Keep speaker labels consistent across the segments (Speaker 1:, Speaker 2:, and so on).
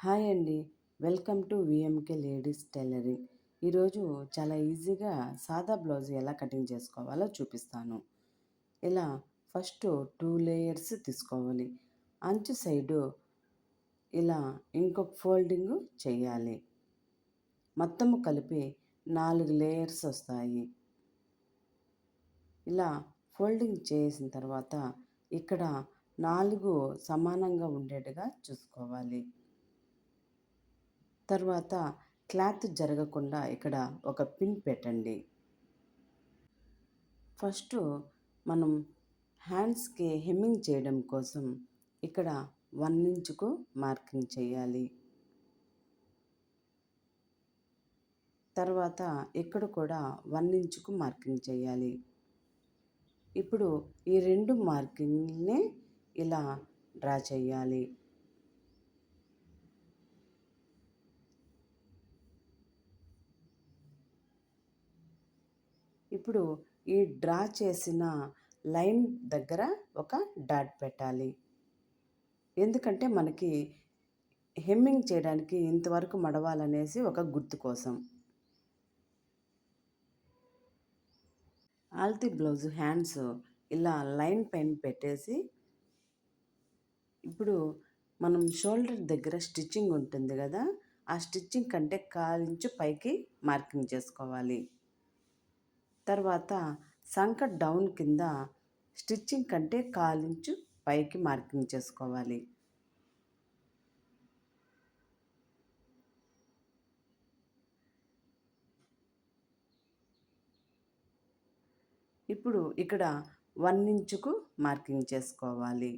Speaker 1: Hi అండి. Welcome to VMK ladies tailoring. ఈరోజు చాలా ఈజీగా సాదా బ్లౌజ్ ఎలా కటింగ్ చేసుకోవాలో చూపిస్తాను. ఇలా ఫస్ట్ 2 లేయర్స్ తీసుకోవాలి. అంచు సైడు ఇలా ఇంకొక ఫోల్డింగు చేయాలి. మొత్తము కలిపి 4 లేయర్స్ వస్తాయి. ఇలా ఫోల్డింగ్ చేసిన తర్వాత ఇక్కడ 4 సమానంగా ఉండేట్టుగా చూసుకోవాలి. తర్వాత క్లాత్ జరగకుండా ఇక్కడ ఒక పిన్ పెట్టండి. ఫస్ట్ మనం హ్యాండ్స్కి హెమ్మింగ్ చేయడం కోసం ఇక్కడ 1 ఇంచుకు మార్కింగ్ చేయాలి. తర్వాత ఇక్కడ కూడా 1 ఇంచుకు మార్కింగ్ చేయాలి. ఇప్పుడు ఈ 2 మార్కింగ్‌ని ఇలా డ్రా చేయాలి. ఇప్పుడు ఈ డ్రా చేసిన లైన్ దగ్గర ఒక డాట్ పెట్టాలి. ఎందుకంటే మనకి హెమ్మింగ్ చేయడానికి ఇంతవరకు మడవాలనేసి ఒక గుర్తు కోసం. ఆల్తీ బ్లౌజ్ హ్యాండ్స్ ఇలా లైన్ పైన పెట్టేసి ఇప్పుడు మనం షోల్డర్ దగ్గర స్టిచ్చింగ్ ఉంటుంది కదా, ఆ స్టిచ్చింగ్ కంటే 1/4 ఇంచు పైకి మార్కింగ్ చేసుకోవాలి. తర్వాత సంక డౌన్ కింద స్టిచ్చింగ్ కంటే 1/4 ఇంచు పైకి మార్కింగ్ చేసుకోవాలి. ఇప్పుడు ఇక్కడ 1 ఇంచుకు మార్కింగ్ చేసుకోవాలి.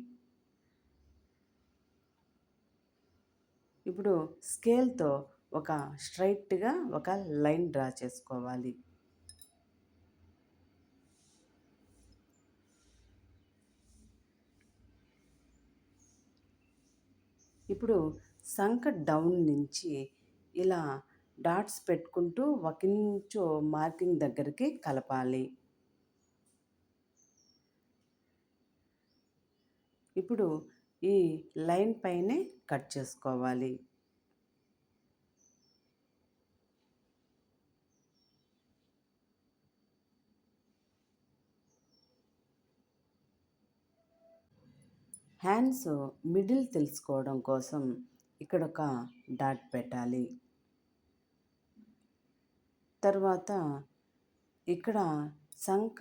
Speaker 1: ఇప్పుడు స్కేల్తో ఒక స్ట్రైట్గా ఒక లైన్ డ్రా చేసుకోవాలి. ఇప్పుడు సంక డౌన్ నుంచి ఇలా డాట్స్ పెట్టుకుంటూ 1 ఇంచు మార్కింగ్ దగ్గరికి కలపాలి. ఇప్పుడు ఈ లైన్ పైనే కట్ చేసుకోవాలి. హ్యాండ్స్ మిడిల్ తెలుసుకోవడం కోసం ఇక్కడ ఒక డాట్ పెట్టాలి. తర్వాత ఇక్కడ సంక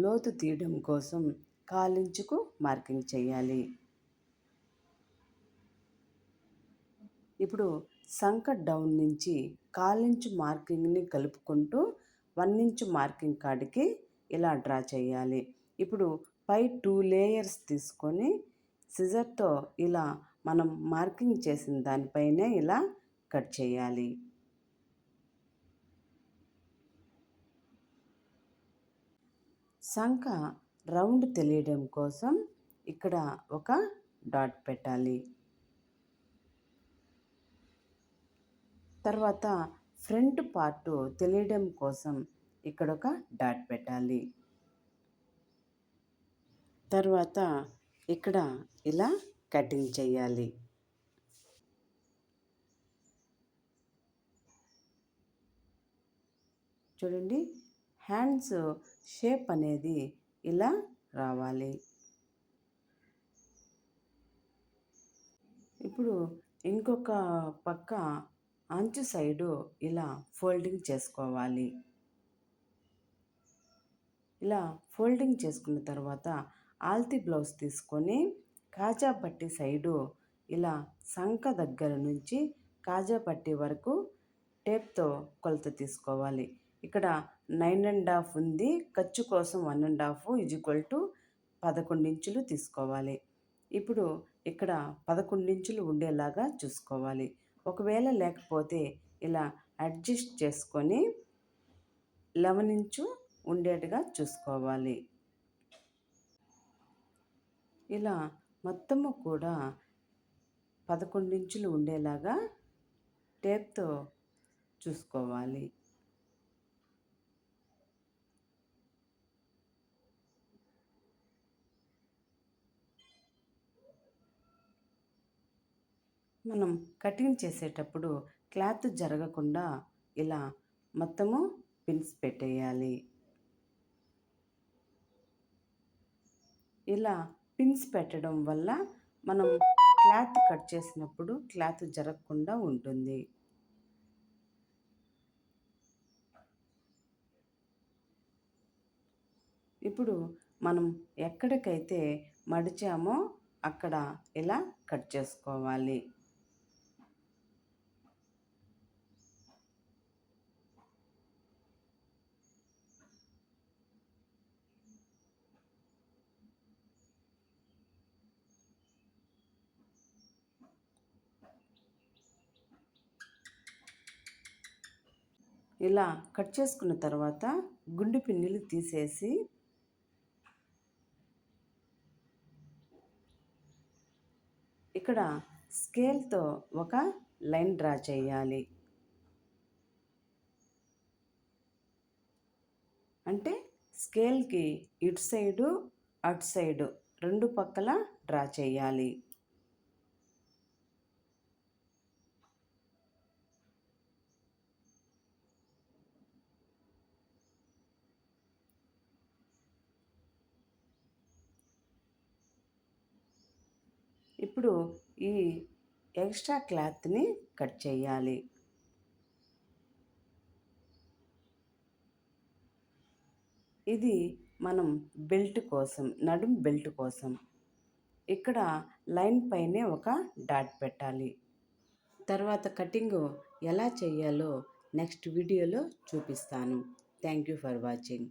Speaker 1: లోతు తీయడం కోసం 1/4 ఇంచుకు మార్కింగ్ చేయాలి. ఇప్పుడు సంక డౌన్ నుంచి 1/4 ఇంచు మార్కింగ్ని కలుపుకుంటూ 1 ఇంచు మార్కింగ్ కాడికి ఇలా డ్రా చేయాలి. ఇప్పుడు పై 2 లేయర్స్ తీసుకొని సిజర్తో ఇలా మనం మార్కింగ్ చేసిన దానిపైనే ఇలా కట్ చేయాలి. సంక రౌండ్ తెలియడం కోసం ఇక్కడ ఒక డాట్ పెట్టాలి. తర్వాత ఫ్రంట్ పార్ట్ తెలియడం కోసం ఇక్కడ ఒక డాట్ పెట్టాలి. తర్వాత ఇక్కడ ఇలా కటింగ్ చేయాలి. చూడండి, హ్యాండ్స్ షేప్ అనేది ఇలా రావాలి. ఇప్పుడు ఇంకొక పక్క అంచు సైడు ఇలా ఫోల్డింగ్ చేసుకోవాలి. ఇలా ఫోల్డింగ్ చేసుకున్న తర్వాత ఆల్తీ బ్లౌజ్ తీసుకొని కాజా పట్టి సైడు ఇలా సంక దగ్గర నుంచి కాజా పట్టి వరకు టేప్తో కొలత తీసుకోవాలి. ఇక్కడ 9.5 ఉంది. ఖర్చు కోసం 1.5 11 ఇంచులు తీసుకోవాలి. ఇప్పుడు ఇక్కడ 11 ఇంచులు ఉండేలాగా చూసుకోవాలి. ఒకవేళ లేకపోతే ఇలా అడ్జస్ట్ చేసుకొని 11 ఇంచు ఉండేట్టుగా చూసుకోవాలి. ఇలా మొత్తము కూడా 11 ఇంచులు ఉండేలాగా టేప్తో చూసుకోవాలి. మనం కటింగ్ చేసేటప్పుడు క్లాత్ జరగకుండా ఇలా మొత్తము పిన్స్ పెట్టేయాలి. ఇలా పిన్స్ పెట్టడం వల్ల మనం క్లాత్ కట్ చేసినప్పుడు క్లాత్ జరగకుండా ఉంటుంది. ఇప్పుడు మనం ఎక్కడికైతే మడిచామో అక్కడ ఇలా కట్ చేసుకోవాలి. ఇలా కట్ చేసుకున్న తర్వాత గుండు పిన్నులు తీసేసి ఇక్కడ స్కేల్తో ఒక లైన్ డ్రా చేయాలి. అంటే స్కేల్కి ఇటు సైడు అటు సైడు రెండు పక్కల డ్రా చేయాలి. ఇప్పుడు ఈ ఎక్స్ట్రా క్లాత్ని కట్ చేయాలి. ఇది మనం బెల్ట్ కోసం, నడుం బెల్ట్ కోసం. ఇక్కడ లైన్ పైనే ఒక డాట్ పెట్టాలి. తర్వాత కటింగ్ ఎలా చేయాలో నెక్స్ట్ వీడియోలో చూపిస్తాను. Thank you for watching.